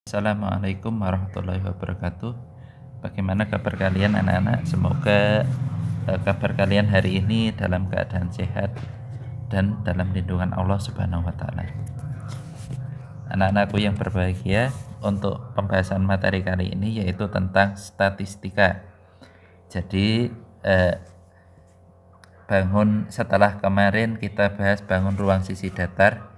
Assalamualaikum warahmatullahi wabarakatuh. Bagaimana kabar kalian anak-anak? Semoga kabar kalian hari ini dalam keadaan sehat dan dalam lindungan Allah Subhanahu wa taala. Anak-anakku yang berbahagia, untuk pembahasan materi kali ini yaitu tentang statistika. Jadi setelah kemarin kita bahas bangun ruang sisi datar,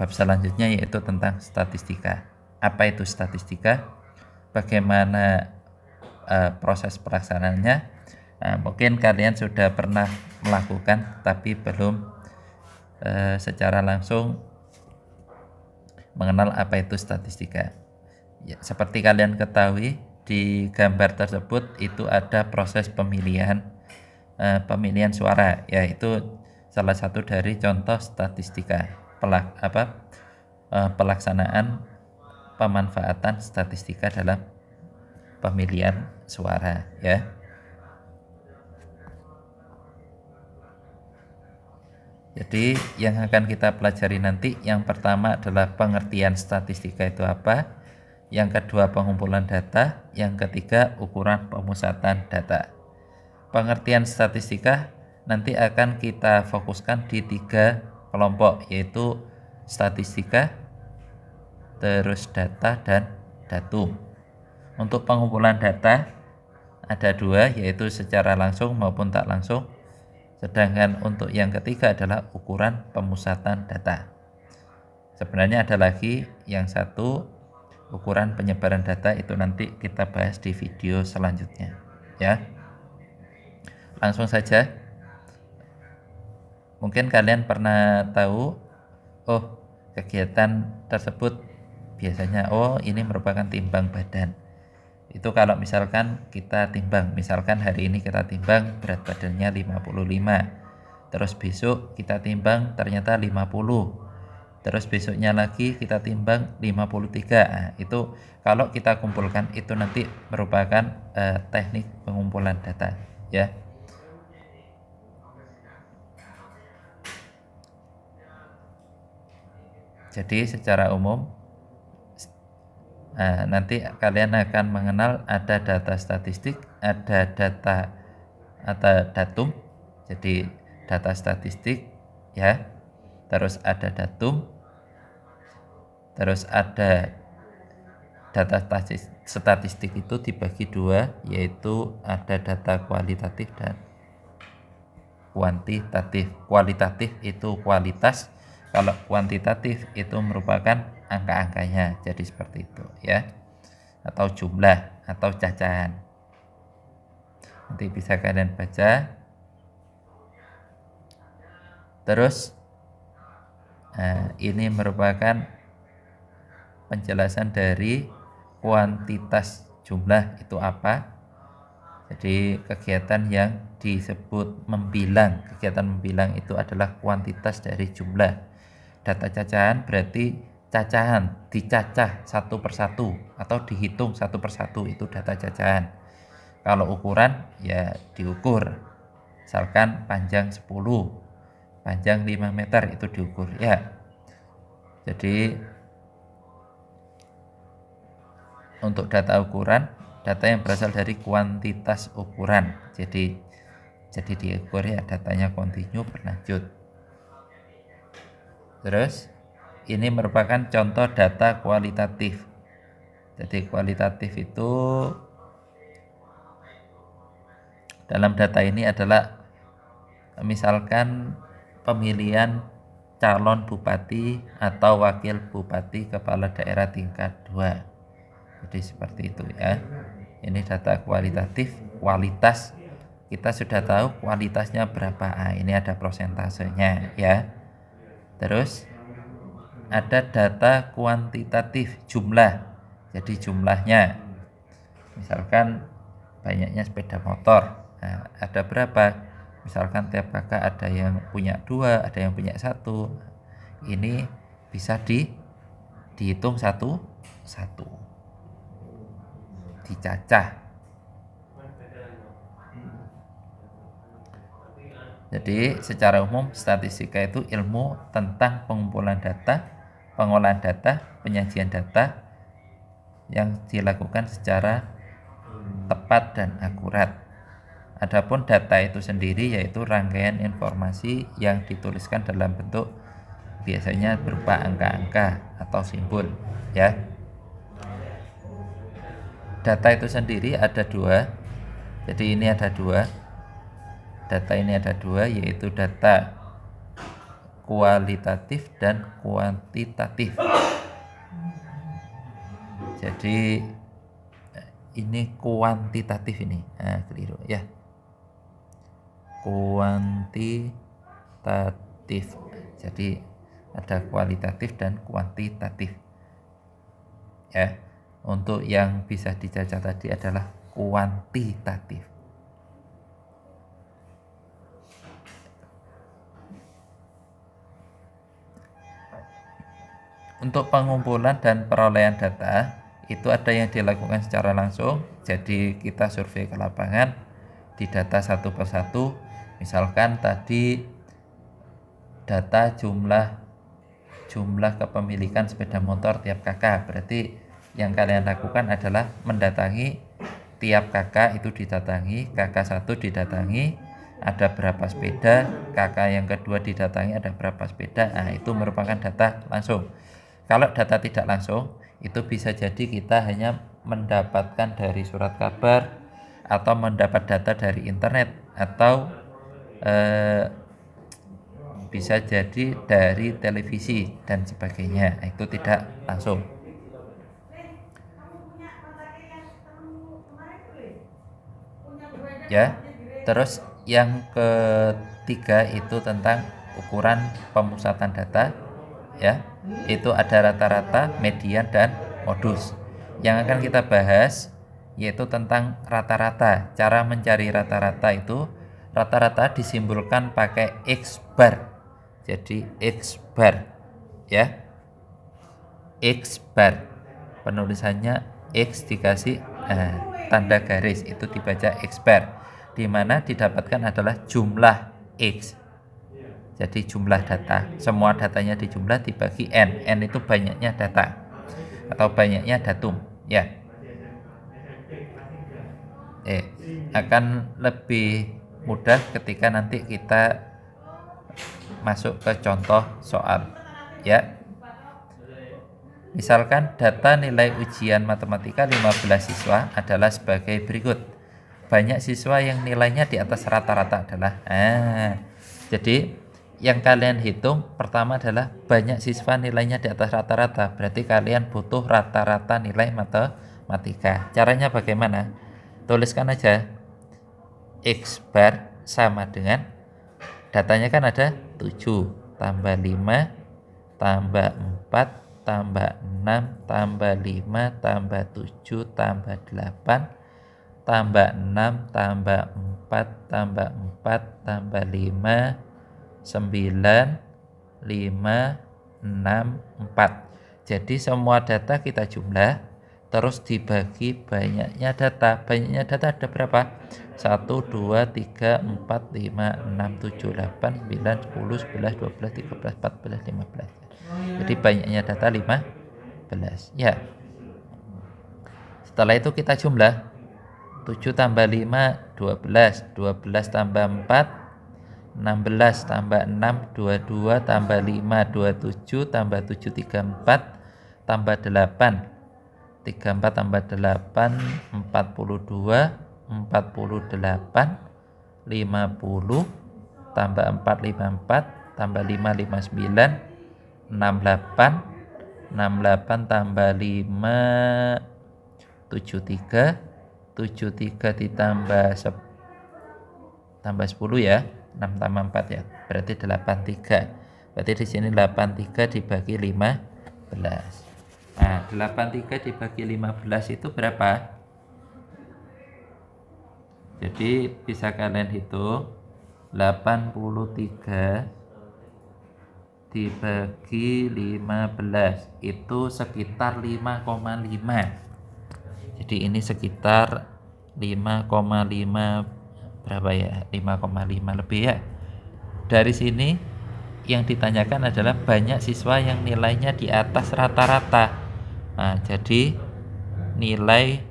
bab selanjutnya yaitu tentang statistika. Apa itu statistika? Bagaimana proses pelaksanaannya? Mungkin kalian sudah pernah melakukan, tapi belum secara langsung mengenal apa itu statistika. Ya, seperti kalian ketahui, di gambar tersebut itu ada proses pemilihan suara, yaitu salah satu dari contoh statistika. Pelaksanaan pemanfaatan statistika dalam pemilihan suara, ya. Jadi yang akan kita pelajari nanti, yang pertama adalah pengertian statistika itu apa, yang kedua pengumpulan data, yang ketiga ukuran pemusatan data. Pengertian statistika nanti akan kita fokuskan di 3 kelompok, yaitu statistika, terus data, dan datum. Untuk pengumpulan data ada 2, yaitu secara langsung maupun tak langsung. Sedangkan untuk yang ketiga adalah ukuran pemusatan data. Sebenarnya ada lagi yang satu, ukuran penyebaran data, itu nanti kita bahas di video selanjutnya, ya. Langsung saja. Mungkin kalian pernah tahu, kegiatan tersebut biasanya ini merupakan timbang badan. Itu kalau misalkan kita timbang, misalkan hari ini kita timbang berat badannya 55, terus besok kita timbang ternyata 50, terus besoknya lagi kita timbang 53. Nah, itu kalau kita kumpulkan itu nanti merupakan teknik pengumpulan data, ya. Jadi secara umum nanti kalian akan mengenal ada data statistik, ada data atau datum. Jadi data statistik, ya, terus ada datum, terus ada data statistik itu dibagi 2, yaitu ada data kualitatif dan kuantitatif. Kualitatif itu kualitas, kalau kuantitatif itu merupakan angka-angkanya, jadi seperti itu, ya, atau jumlah atau cacahan. Nanti bisa kalian baca. Terus ini merupakan penjelasan dari kuantitas jumlah itu apa. Jadi kegiatan yang disebut membilang, kegiatan membilang itu adalah kuantitas dari jumlah. Data cacahan berarti cacahan, dicacah satu persatu atau dihitung satu persatu, itu data cacahan. Kalau ukuran ya diukur, misalkan panjang 10, panjang 5 meter, itu diukur, ya. Jadi untuk data ukuran, data yang berasal dari kuantitas ukuran, jadi diukur, ya, datanya kontinu berlanjut. Terus ini merupakan contoh data kualitatif. Jadi kualitatif itu dalam data ini adalah misalkan pemilihan calon bupati atau wakil bupati, kepala daerah tingkat 2. Jadi seperti itu, ya. Ini data kualitatif. Kualitas kita sudah tahu kualitasnya berapa. Ini ada prosentasenya, ya. Terus ada data kuantitatif, jumlah. Jadi jumlahnya, misalkan banyaknya sepeda motor, ada berapa, misalkan tiap kakak ada yang punya 2, ada yang punya 1. Ini bisa dihitung satu-satu, dicacah. Jadi secara umum statistika itu ilmu tentang pengumpulan data, pengolahan data, penyajian data, yang dilakukan secara tepat dan akurat. Adapun data itu sendiri yaitu rangkaian informasi yang dituliskan dalam bentuk biasanya berupa angka-angka atau simbol, ya. Data itu sendiri ada dua. Jadi ini ada dua. Data ini ada dua, yaitu data kualitatif dan kuantitatif. Jadi ini kuantitatif ini. Nah, keliru ya. Kuantitatif. Jadi ada kualitatif dan kuantitatif. Ya. Untuk yang bisa dicacat tadi adalah kuantitatif. Untuk pengumpulan dan perolehan data itu ada yang dilakukan secara langsung. Jadi kita survei ke lapangan, didata satu persatu. Misalkan tadi data jumlah kepemilikan sepeda motor tiap kakak, berarti yang kalian lakukan adalah mendatangi tiap kakak, itu didatangi, kakak satu didatangi ada berapa sepeda, kakak yang kedua didatangi ada berapa sepeda. Nah, itu merupakan data langsung. Kalau data tidak langsung, itu bisa jadi kita hanya mendapatkan dari surat kabar atau mendapat data dari internet atau bisa jadi dari televisi dan sebagainya. Itu tidak langsung. Ya, terus yang ketiga itu tentang ukuran pemusatan data, ya. Itu ada rata-rata, median, dan modus. Yang akan kita bahas yaitu tentang rata-rata. Cara mencari rata-rata itu, rata-rata disimbolkan pakai X bar. Jadi X bar, ya. X bar. Penulisannya X dikasih tanda garis, itu dibaca X bar. Di mana didapatkan adalah jumlah X. Jadi jumlah data, semua datanya dijumlah dibagi N. N itu banyaknya data atau banyaknya datum, ya. Akan lebih mudah ketika nanti kita masuk ke contoh soal, ya. Misalkan data nilai ujian matematika 15 siswa adalah sebagai berikut. Banyak siswa yang nilainya di atas rata-rata adalah jadi yang kalian hitung pertama adalah banyak siswa nilainya di atas rata-rata. Berarti kalian butuh rata-rata nilai matematika. Caranya bagaimana? Tuliskan aja X bar sama dengan datanya kan ada 7 tambah 5 tambah 4 tambah 6 tambah 5 tambah 7 tambah 8 tambah 6 tambah 4 tambah 4 tambah 5 9 5 6 4. Jadi semua data kita jumlah terus dibagi banyaknya data. Banyaknya data ada berapa? 1 2 3 4 5 6 7 8 9 10 11 12 13 14 15. Jadi banyaknya data 15, ya. Setelah itu kita jumlah 7 tambah 5 12, 12 tambah 4 16 tambah 6 22 tambah 5 27 tambah 7 34 tambah 8 34 tambah 8 42 48 50 tambah 4 54 tambah 5 59 68 tambah 5 73 ditambah tambah 10, ya. 6 tambah 4, ya. Berarti 83. Berarti di sini 83 dibagi 15. Nah, 83 dibagi 15 itu berapa? Jadi bisa kalian hitung 83 dibagi 15 itu sekitar 5,5. Jadi ini sekitar 5,5 berapa ya? 5,5 lebih, ya. Dari sini yang ditanyakan adalah banyak siswa yang nilainya di atas rata-rata. Nah, jadi nilai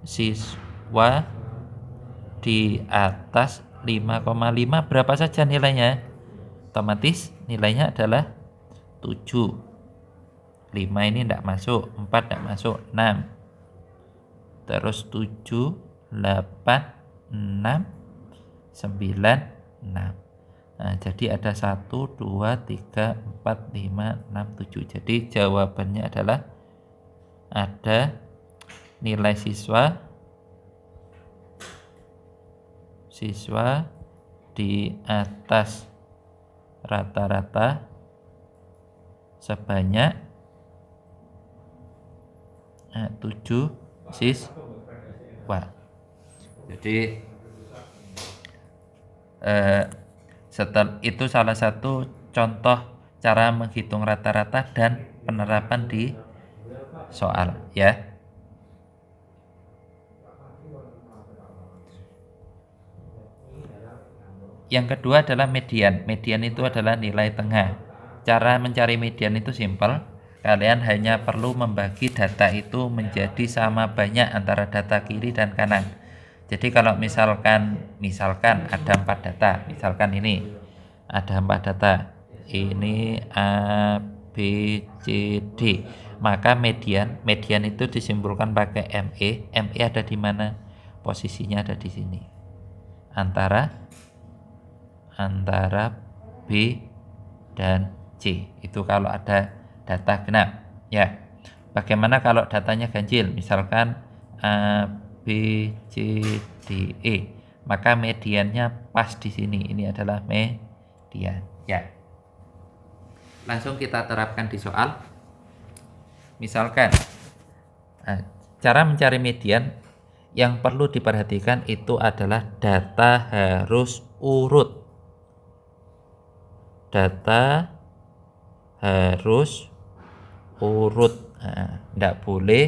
siswa di atas 5,5 berapa saja nilainya? Otomatis nilainya adalah 7. 5 ini tidak masuk, 4 tidak masuk, 6. Terus 7, 8, 6, 9, 6. Nah, jadi ada 1, 2, 3, 4, 5, 6, 7. Jadi jawabannya adalah ada nilai siswa di atas rata-rata sebanyak 7 siswa. Jadi setelah itu salah satu contoh cara menghitung rata-rata dan penerapan di soal ya. Yang kedua adalah median. Median itu adalah nilai tengah. Cara mencari median itu simpel. Kalian hanya perlu membagi data itu menjadi sama banyak antara data kiri dan kanan. Jadi kalau misalkan ada 4 data, misalkan ini ada 4 data, ini A, B, C, D, maka median itu disimpulkan pakai ME. ME ada di mana? Posisinya ada di sini, antara B dan C. Itu kalau ada data genap ya. Bagaimana kalau datanya ganjil? Misalkan A, B, C, D, E, maka mediannya pas di sini. Ini adalah median ya. Langsung kita terapkan di soal. Misalkan cara mencari median yang perlu diperhatikan itu adalah data harus urut. Data harus urut. Tidak boleh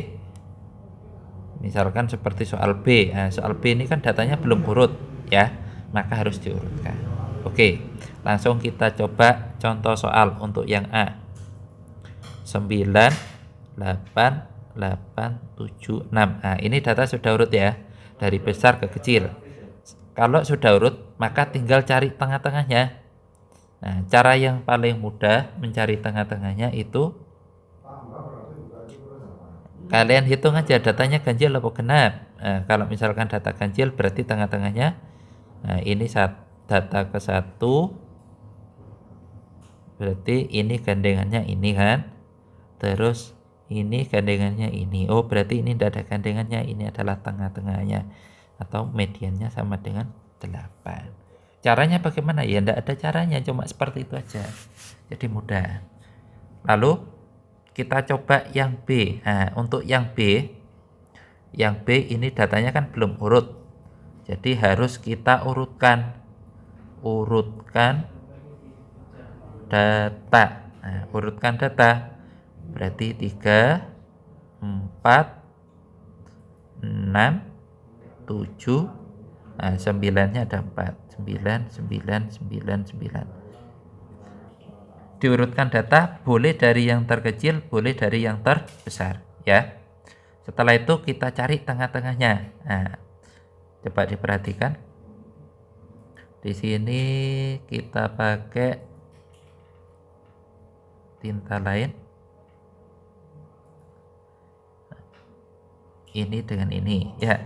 misalkan seperti soal B. Soal B ini kan datanya belum urut ya, maka harus diurutkan. Oke, langsung kita coba contoh soal untuk yang A. 9, 8, 8, 7, 6. Ini data sudah urut ya, dari besar ke kecil. Kalau sudah urut, maka tinggal cari tengah-tengahnya. Nah, cara yang paling mudah mencari tengah-tengahnya itu kalian hitung aja datanya ganjil atau genap. Kalau misalkan data ganjil berarti tengah-tengahnya ini data ke 1, berarti ini gandengannya ini kan. Terus ini gandengannya ini. Oh, berarti ini tidak ada gandengannya, ini adalah tengah-tengahnya atau mediannya sama dengan 8. Caranya bagaimana? Ya tidak ada caranya, cuma seperti itu aja. Jadi mudah. Lalu kita coba yang B. Untuk yang B ini datanya kan belum urut. Jadi harus kita urutkan data. Urutkan data. Berarti 3, 4, 6, 7, 9-nya ada 4. 9, 9, 9, 9. Diurutkan data, boleh dari yang terkecil, boleh dari yang terbesar ya. Setelah itu kita cari tengah-tengahnya. Coba diperhatikan. Di sini kita pakai tinta lain. Ini dengan ini ya.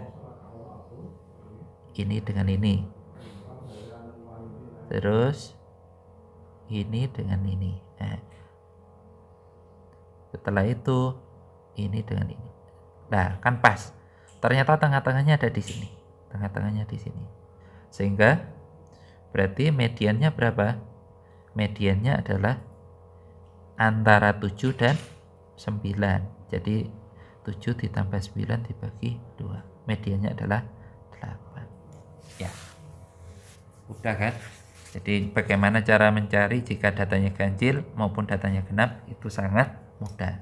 Ini dengan ini. Terus ini dengan ini. Setelah itu ini dengan ini. Nah, kan pas. Ternyata tengah-tengahnya ada di sini. Tengah-tengahnya di sini. Sehingga berarti mediannya berapa? Mediannya adalah antara 7 dan 9. Jadi 7 ditambah 9 dibagi 2. Mediannya adalah 8. Ya. Udah kan? Jadi bagaimana cara mencari jika datanya ganjil maupun datanya genap itu sangat mudah.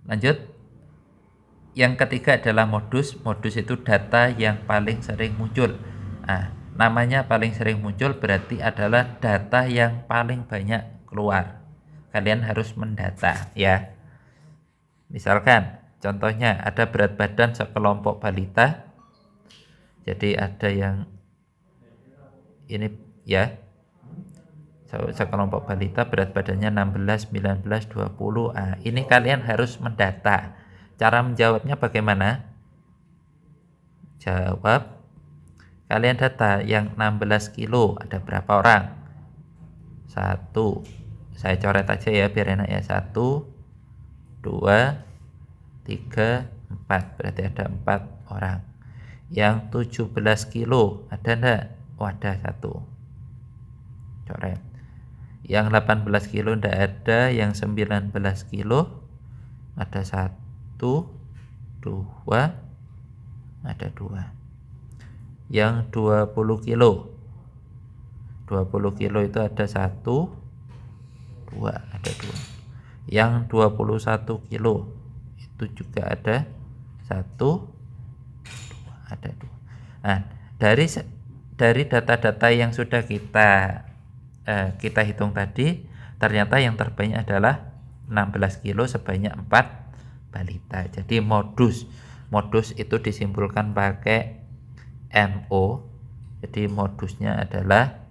Lanjut. Yang ketiga adalah modus. Modus itu data yang paling sering muncul. Namanya paling sering muncul berarti adalah data yang paling banyak keluar. Kalian harus mendata ya. Misalkan contohnya ada berat badan sekelompok balita. Jadi ada yang ini ya, sekelompok balita berat badannya 16, 19, 20. Ini kalian harus mendata. Cara menjawabnya bagaimana? Jawab, kalian data yang 16 kilo ada berapa orang? 1. Saya coret aja ya biar enak ya. 1, 2, 3, 4. Berarti ada 4 orang. Yang 17 kilo ada enggak? Oh, ada 1. Coret. Yang 18 kilo enggak ada. Yang 19 kilo ada 1, 2, ada 2. Yang 20 kilo 20 kilo itu ada 1, 2, ada 2. Yang 21 kilo itu juga ada 1, 2, ada 2. Nah, dari data-data yang sudah kita hitung tadi, ternyata yang terbanyak adalah 16 kilo sebanyak 4 balita. Jadi modus itu disimpulkan pakai MO. Jadi modusnya adalah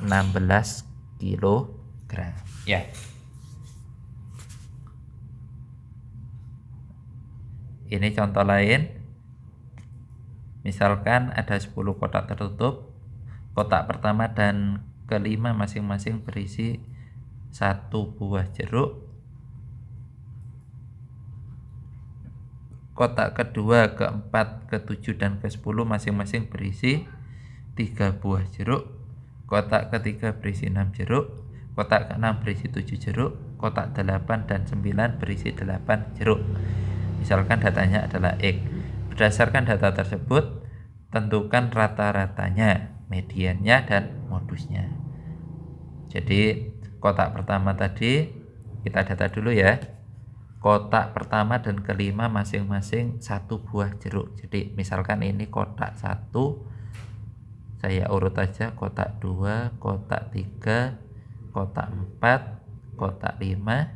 16 kilogram ya. Ini contoh lain. Misalkan ada 10 kotak tertutup. Kotak pertama dan kelima masing-masing berisi 1 buah jeruk. Kotak kedua, keempat, ketujuh, dan ke-10 masing-masing berisi 3 buah jeruk. Kotak ketiga berisi 6 jeruk. Kotak ke-6 berisi 7 jeruk. Kotak 8 dan 9 berisi 8 jeruk. Misalkan datanya adalah X. Berdasarkan data tersebut, tentukan rata-ratanya, mediannya, dan modusnya. Jadi kotak pertama tadi kita data dulu ya. Kotak pertama dan kelima masing-masing 1 buah jeruk. Jadi misalkan ini kotak 1, saya urut aja kotak 2, kotak 3, kotak 4, kotak 5,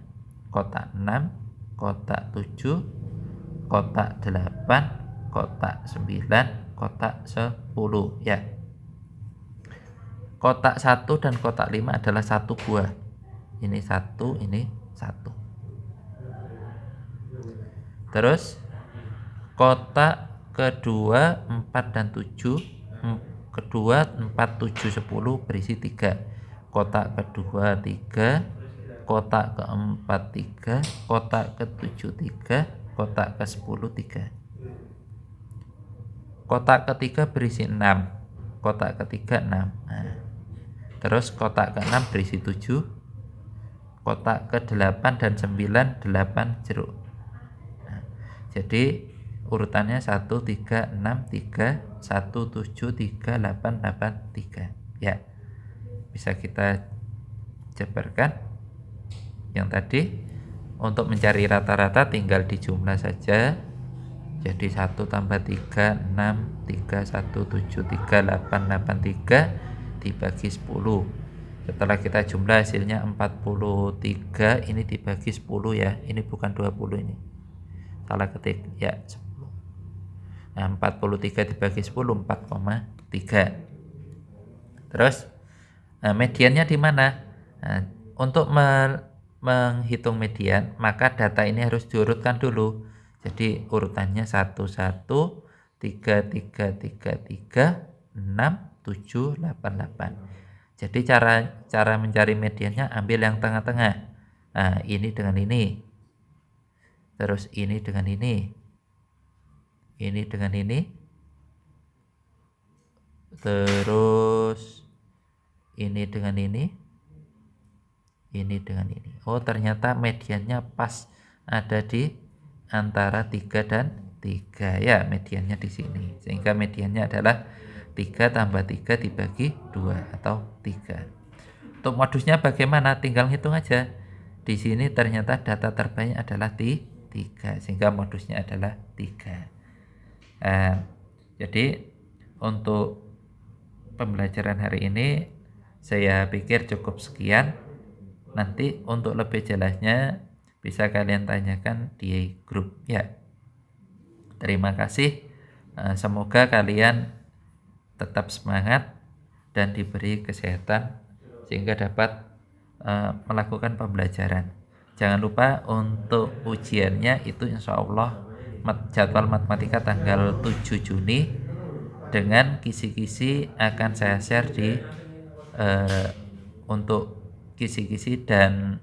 kotak 6, kotak 7, kotak 8, kotak 9, kotak 10 ya. Kotak 1 dan kotak 5 adalah 1 buah. Ini 1, ini 1. Terus kotak kedua 4 dan 7, kedua 4, 7, 10 berisi 3. Kotak kedua 3, kotak keempat 3, kotak ke-7 3, kotak ke-10 3. Kotak ketiga berisi 6, kotak ketiga 6. Terus kotak ke-6 berisi 7, kotak ke-8 dan 9 8 jeruk. Jadi urutannya 1, 3, 6, 3, 1, 7, 3, 8, 8, 3 ya. Bisa kita jabarkan yang tadi. Untuk mencari rata-rata tinggal dijumlah saja. Jadi 1 tambah 3, 6, 3, 1, 7, 3, 8, 8, 3 dibagi 10. Setelah kita jumlah hasilnya 43. Ini dibagi 10 ya. Ini bukan 20 ini. Salah ketik ya, 10. Nah, 43 dibagi 10 4,3. Terus mediannya di mana? Nah, untuk menghitung median, maka data ini harus diurutkan dulu. Jadi urutannya 1 1 3 3 3 3 6 7 8 8. Jadi cara mencari mediannya, ambil yang tengah-tengah. Nah, ini dengan ini. Terus ini dengan ini dengan ini, terus ini dengan ini dengan ini. Oh, ternyata mediannya pas ada di antara 3 dan 3 ya, mediannya di sini. Sehingga mediannya adalah 3 tambah 3 dibagi 2 atau 3. Untuk modusnya bagaimana? Tinggal hitung aja. Di sini ternyata data terbanyak adalah 3, sehingga modusnya adalah 3. Jadi untuk pembelajaran hari ini saya pikir cukup sekian. Nanti untuk lebih jelasnya bisa kalian tanyakan di grup ya. Terima kasih. Semoga kalian tetap semangat dan diberi kesehatan sehingga dapat melakukan pembelajaran. Jangan lupa untuk ujiannya itu insya Allah jadwal matematika tanggal 7 Juni dengan kisi-kisi akan saya share di untuk kisi-kisi dan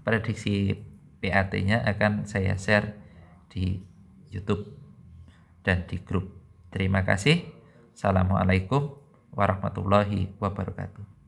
prediksi PAT-nya akan saya share di YouTube dan di grup. Terima kasih. Assalamualaikum warahmatullahi wabarakatuh.